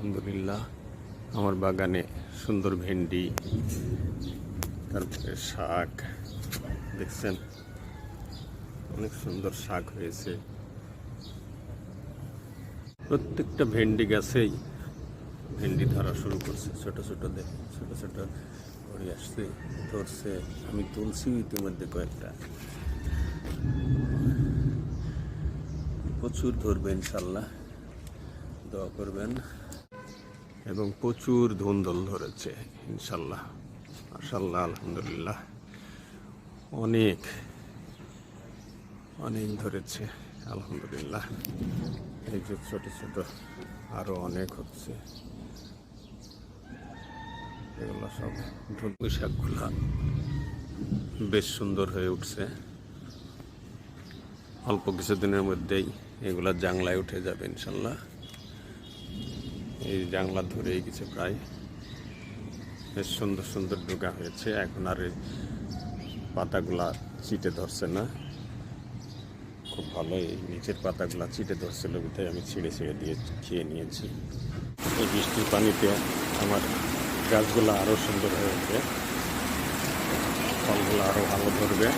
আলহামদুলিল্লাহ আমার বাগানে সুন্দর ভেন্ডি, তারপরে শাক দেখছেন, অনেক সুন্দর শাক হয়েছে। প্রত্যেকটা ভেন্ডি গাছেই ভেন্ডি ধরা শুরু করছে। ছোট ছোট দেখে ছোট ছোট পড়ে আসছে, ধরছে। আমি তুলছি ইতিমধ্যে কয়েকটা, প্রচুর ধরবে ইনশাল্লাহ, দোয়া করবেন। এবং প্রচুর ধুন্দল ধরেছে ইনশাল্লাহ, মাশাআল্লাহ, আলহামদুলিল্লাহ। অনেক অনেক ধরেছে আলহামদুলিল্লাহ। এই যে ছোট ছোট আরো অনেক হচ্ছে। এগুলো সব পুঁই শাকগুলা বেশ সুন্দর হয়ে উঠছে। অল্প কিছুদিনের মধ্যেই এগুলা জাংলায় উঠে যাবে ইনশাল্লাহ। এই জাংলা ধরেই গেছে প্রায়, বেশ সুন্দর সুন্দর ডোকা হয়েছে। এখন আর এই পাতাগুলা চিটে ধরছে না, খুব ভালো। এই নিচের পাতাগুলা চিটে ধরছিল, তাই আমি ছিঁড়ে ছিঁড়ে দিয়ে খেয়ে নিয়েছি। এই বৃষ্টির পানিতে আমার গাছগুলো আরও সুন্দর হয়ে উঠবে, ফলগুলো আরও ভালো ধরবে।